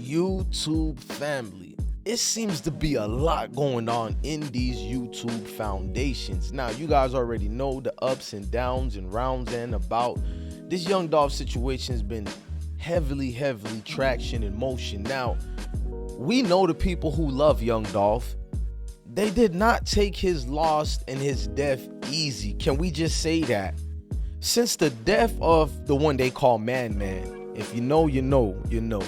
YouTube family. It seems to be a lot going on in these YouTube foundations. Now, you guys already know the ups and downs and rounds and about. This Young Dolph situation has been heavily traction in motion. Now, we know the people who love Young Dolph. They did not take his loss and his death easy. Can we just say that? Since the death of the one they call Man, if you know, you know, you know.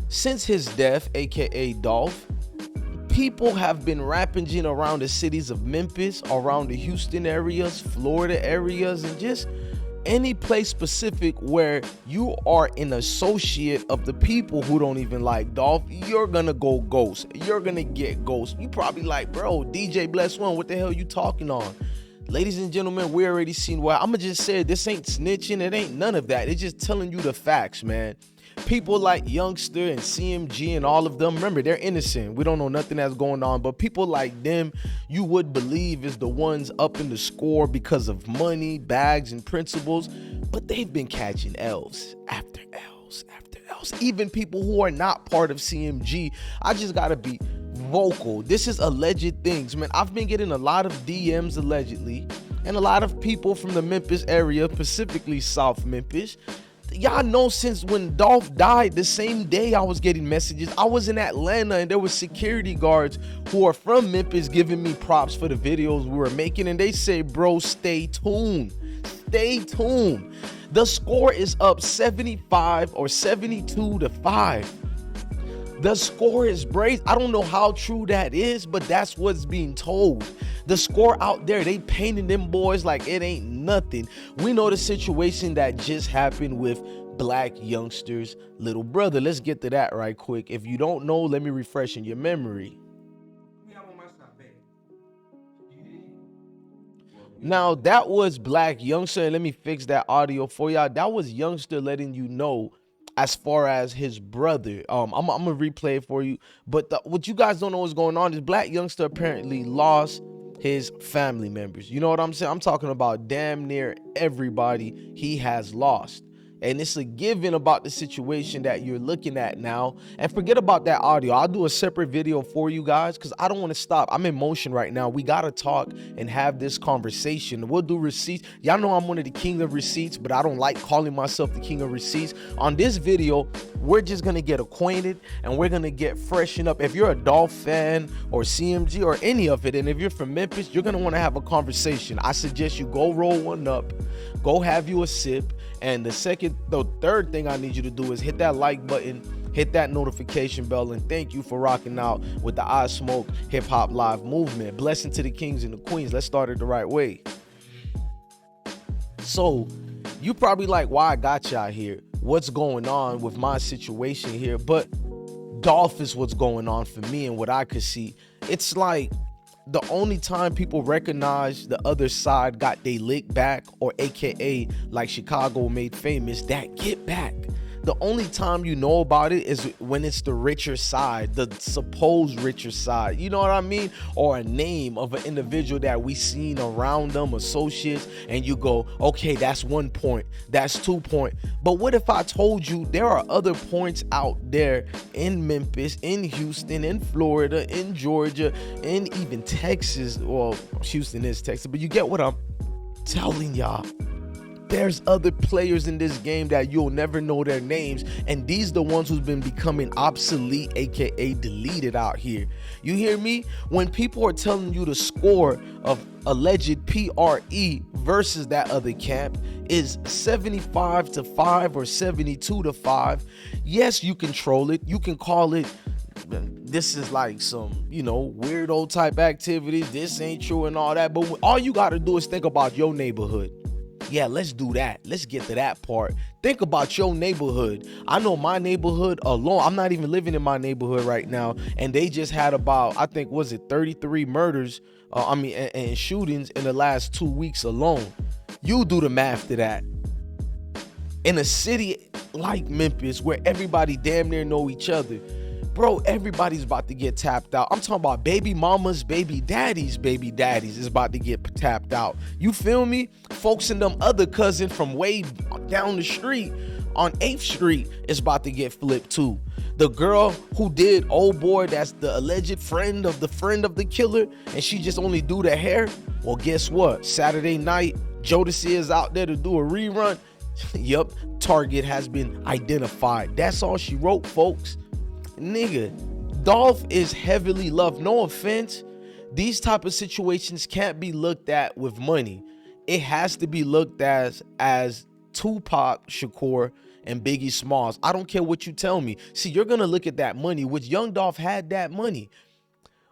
Since his death, aka Dolph, people have been rampaging around the cities of Memphis, around the Houston areas, Florida areas, and just any place specific where you are an associate of the people who don't even like Dolph. You're gonna go ghost. You're gonna get ghost. You probably like, bro, DJ Bless One, what the hell you talking on? Ladies and gentlemen, we already seen why. I'ma just say this ain't snitching. It ain't none of that. It's just telling you the facts, man. People like Youngster and CMG and all of them, remember, they're innocent. We don't know nothing that's going on, but people like them, you would believe is the ones up in the score because of money, bags, and principles, but they've been catching L's after L's after L's. Even people who are not part of CMG, I just gotta be vocal. This is alleged things, man. I've been getting a lot of DMs allegedly, and a lot of people from the Memphis area, specifically South Memphis. Y'all know since when Dolph died, the same day I was getting messages. I was in Atlanta and there was security guards who are from Memphis giving me props for the videos we were making, and they say, bro, stay tuned. Stay tuned. The score is up 75 or 72-5. The score is brazen. I don't know how true that is, but that's what's being told. The score out there, they painting them boys like it ain't nothing. We know the situation that just happened with Black Youngster's little brother. Let's get to that right quick. If you don't know, let me refresh in your memory. Now, that was Black Youngster, and let me fix that audio for y'all. That was Youngster letting you know as far as his brother. I'm gonna replay it for you, but what you guys don't know what's going on is Black Youngster apparently lost his family members. You know what I'm saying? I'm talking about damn near everybody he has lost. And it's a given about the situation that you're looking at now. And forget about that audio. I'll do a separate video for you guys because I don't want to stop. I'm in motion right now. We got to talk and have this conversation. We'll do receipts. Y'all know I'm one of the king of receipts, but I don't like calling myself the king of receipts. On this video, we're just going to get acquainted and we're going to get freshened up. If you're a Dolph fan or CMG or any of it, and if you're from Memphis, you're going to want to have a conversation. I suggest you go roll one up, go have you a sip. And the third thing I need you to do is hit that like button, hit that notification bell, and thank you for rocking out with the I Smoke Hip Hop Live movement. Blessing to the kings and the queens. Let's start it the right way. So you probably like, why I got y'all here? What's going on with my situation here? But Dolph is what's going on for me and what I could see. It's like the only time people recognize the other side got they lick back, or AKA like Chicago made famous, that get back. The only time you know about it is when it's the richer side, the supposed richer side. You know what I mean? Or a name of an individual that we seen around them, associates, and you go, okay, that's 1 point, that's 2 point. But what if I told you there are other points out there in Memphis, in Houston, in Florida, in Georgia, and even Texas? Well, Houston is Texas, but you get what I'm telling y'all. There's other players in this game that you'll never know their names, and these the ones who's been becoming obsolete, aka deleted out here. You hear me? When people are telling you the score of alleged P.R.E. versus that other camp is 75-5 or 72-5, yes, you control it. You can call it, this is like some, weirdo type activity. This ain't true and all that. But all you got to do is think about your neighborhood. Yeah, let's do that. Let's get to that part. Think about your neighborhood. I know my neighborhood alone. I'm not even living in my neighborhood right now. And they just had about, I think, 33 murders, and shootings in the last 2 weeks alone. You do the math to that. In a city like Memphis, where everybody damn near know each other, bro, everybody's about to get tapped out. I'm talking about baby mamas, baby daddies is about to get tapped out. You feel me? Folks and them other cousin from way down the street on 8th Street is about to get flipped too. The girl who did old boy, that's the alleged friend of the killer, and she just only do the hair. Well, guess what? Saturday night, Jodeci is out there to do a rerun. Yup, target has been identified. That's all she wrote, folks. Nigga, Dolph is heavily loved. No offense. These type of situations can't be looked at with money. It has to be looked at as Tupac Shakur and Biggie Smalls. I don't care what you tell me. See, you're gonna look at that money, which Young Dolph had that money.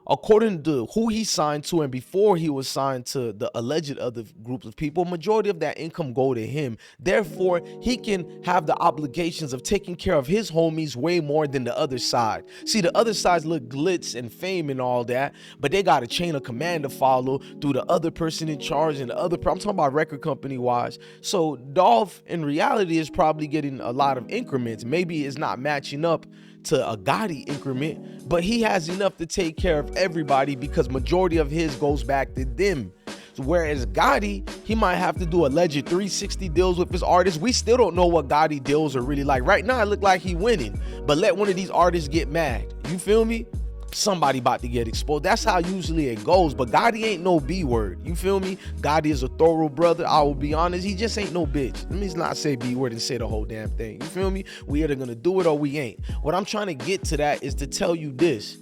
According to who he signed to and before he was signed to the alleged other groups of people, majority of that income go to him. Therefore, he can have the obligations of taking care of his homies way more than the other side. See, the other sides look glitz and fame and all that, but they got a chain of command to follow through the other person in charge and the other. I'm talking about record company wise. So Dolph in reality is probably getting a lot of increments. Maybe it's not matching up to a Gotti increment, but he has enough to take care of everybody because majority of his goes back to them. Whereas Gotti, he might have to do alleged 360 deals with his artists. We still don't know what Gotti deals are really like. Right now, it look like he winning, but let one of these artists get mad. You feel me? Somebody about to get exposed. That's how usually it goes. But Gotti ain't no B word. You feel me? Gotti is a thorough brother. I will be honest. He just ain't no bitch. Let me not say B word and say the whole damn thing. You feel me? We either gonna do it or we ain't. What I'm trying to get to that is to tell you this.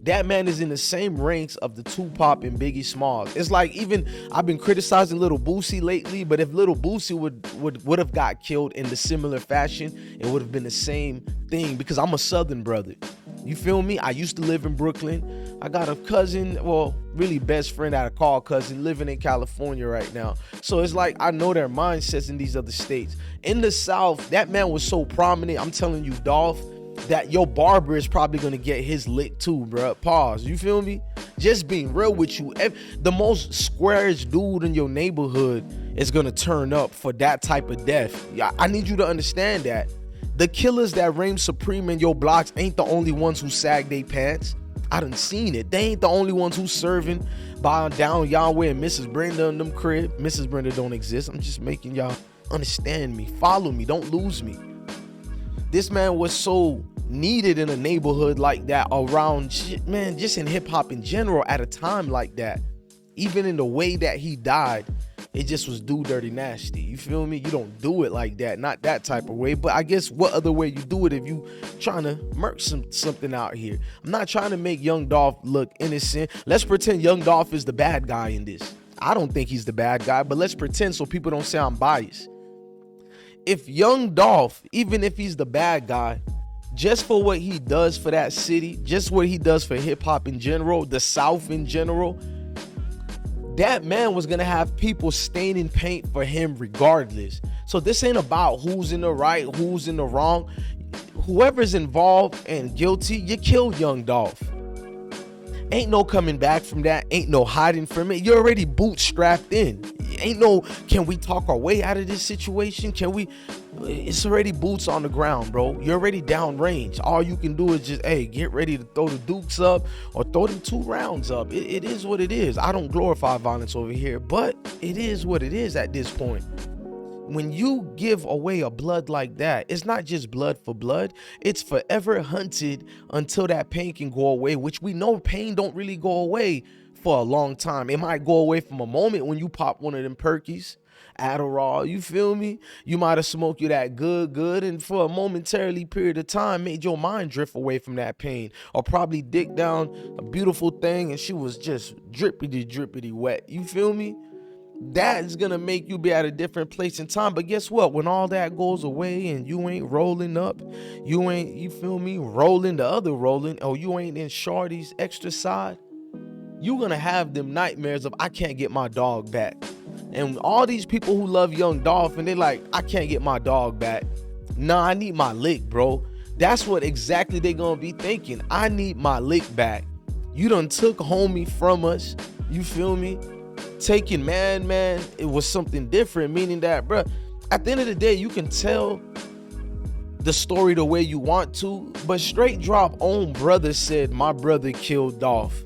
That man is in the same ranks of the Tupac and Biggie Smalls. It's like, even I've been criticizing Little Boosie lately, but if Little Boosie would have got killed in the similar fashion, it would have been the same thing because I'm a Southern brother. You feel me? I used to live in Brooklyn. I got a cousin, well, really best friend I call cousin, living in California right now. So it's like I know their mindsets in these other states. In the South, that man was so prominent. I'm telling you, Dolph, that your barber is probably gonna get his lick too, bro. Pause. You feel me? Just being real with you. The most squarish dude in your neighborhood is gonna turn up for that type of death. Yeah, I need you to understand that. The killers that reign supreme in your blocks ain't the only ones who sag their pants. I done seen it. They ain't the only ones who serving by down Yahweh and Mrs. Brenda in them crib. Mrs. Brenda don't exist. I'm just making y'all understand me. Follow me. Don't lose me. This man was so needed in a neighborhood like that around shit, man, just in hip hop in general at a time like that. Even in the way that he died, it just was do dirty nasty. You feel me? You don't do it like that, not that type of way. But I guess what other way you do it if you trying to murk something out here? I'm not trying to make Young Dolph look innocent. Let's pretend Young Dolph is the bad guy in this. I don't think he's the bad guy, but let's pretend so people don't say I'm biased. If Young Dolph, even if he's the bad guy, just for what he does for that city, just what he does for hip hop in general, the South in general, that man was gonna have people staining paint for him regardless. So this ain't about who's in the right, who's in the wrong. Whoever's involved and guilty, you kill Young Dolph. Ain't no coming back from that. Ain't no hiding from it. You're already bootstrapped in. Ain't no, can we talk our way out of this situation? Can we? It's already boots on the ground, bro. You're already downrange. All you can do is just, hey, get ready to throw the dukes up or throw them 2 rounds up. It is what it is. I don't glorify violence over here, but it is what it is at this point. When you give away a blood like that, it's not just blood for blood. It's forever hunted until that pain can go away, which we know pain don't really go away for a long time. It might go away from a moment when you pop one of them P.R.Es, Adderall, you feel me? You might have smoked you that good, and for a momentarily period of time made your mind drift away from that pain, or probably dick down a beautiful thing and she was just drippity wet. You feel me? That is gonna make you be at a different place in time. But guess what? When all that goes away and you ain't rolling up, you ain't, you feel me, rolling the other rolling, or you ain't in Shorty's extra side, you gonna have them nightmares of, I can't get my dog back. And all these people who love Young Dolph and they like, I can't get my dog back. Nah, I need my lick, bro. That's what exactly they gonna be thinking. I need my lick back. You done took homie from us. You feel me? Taking man, it was something different, meaning that, bro, at the end of the day, you can tell the story the way you want to, but straight drop own brother said my brother killed Dolph.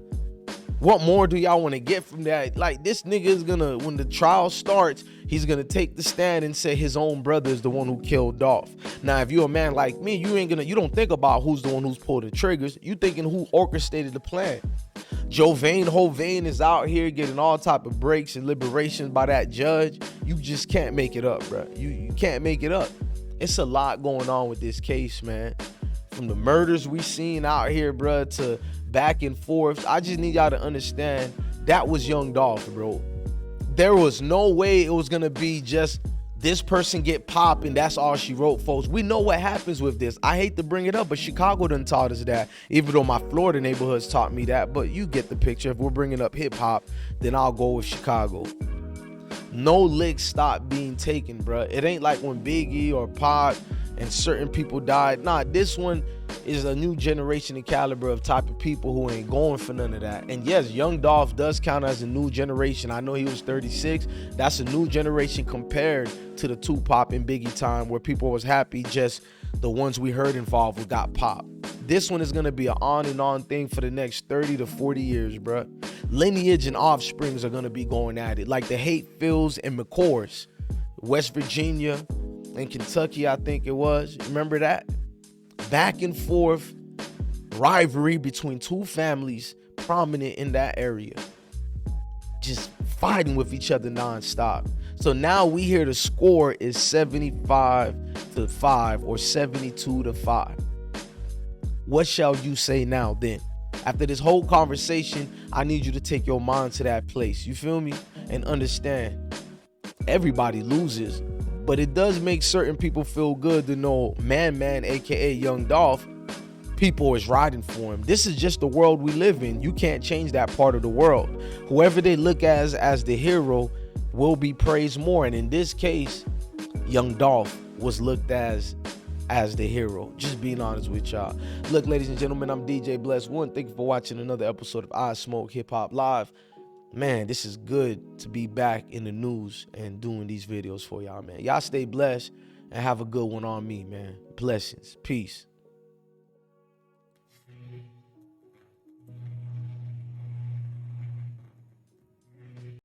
What more do y'all want to get from that? Like, this nigga is gonna, when the trial starts, he's gonna take the stand and say his own brother is the one who killed Dolph. Now, if you're a man like me, you don't think about who's the one who's pulled the triggers. You thinking who orchestrated the plan. Hovain is out here getting all type of breaks and liberations by that judge. You just can't make it up, bro. You can't make it up. It's a lot going on with this case, man. From the murders we seen out here, bro, to back and forth. I just need y'all to understand that was young Dolph, bro. There was no way it was gonna be just this person get popped and that's all she wrote, folks. We know what happens with this. I hate to bring it up, but Chicago done taught us that, even though my Florida neighborhoods taught me that. But you get the picture. If we're bringing up hip hop, then I'll go with Chicago. No licks stop being taken, bro. It ain't like when Biggie or Pac and certain people died. Nah, this one is a new generation and caliber of type of people who ain't going for none of that. And yes, young Dolph does count as a new generation. I know he was 36. That's a new generation compared to the Tupac and Biggie time, where people was happy just the ones we heard involved who got popped. This one is going to be an on and on thing for the next 30 to 40 years, bro. Lineage and offsprings are going to be going at it, like the Hatefields and McCours, West Virginia and Kentucky, I think it was. Remember that? Back and forth rivalry between two families prominent in that area, just fighting with each other nonstop. So now we hear the score is 75-5 or 72-5. What shall you say now then? After this whole conversation, I need you to take your mind to that place. You feel me? And understand, everybody loses, but it does make certain people feel good to know Man, aka Young Dolph, people is riding for him. This is just the world we live in. You can't change that part of the world. Whoever they look as the hero will be praised more. And in this case, Young Dolph was looked as the hero. Just being honest with y'all. Look, ladies and gentlemen, I'm DJ Bless One. Thank you for watching another episode of I Smoke Hip Hop Live. Man, this is good to be back in the news and doing these videos for y'all, man. Y'all stay blessed and have a good one on me, man. Blessings. Peace.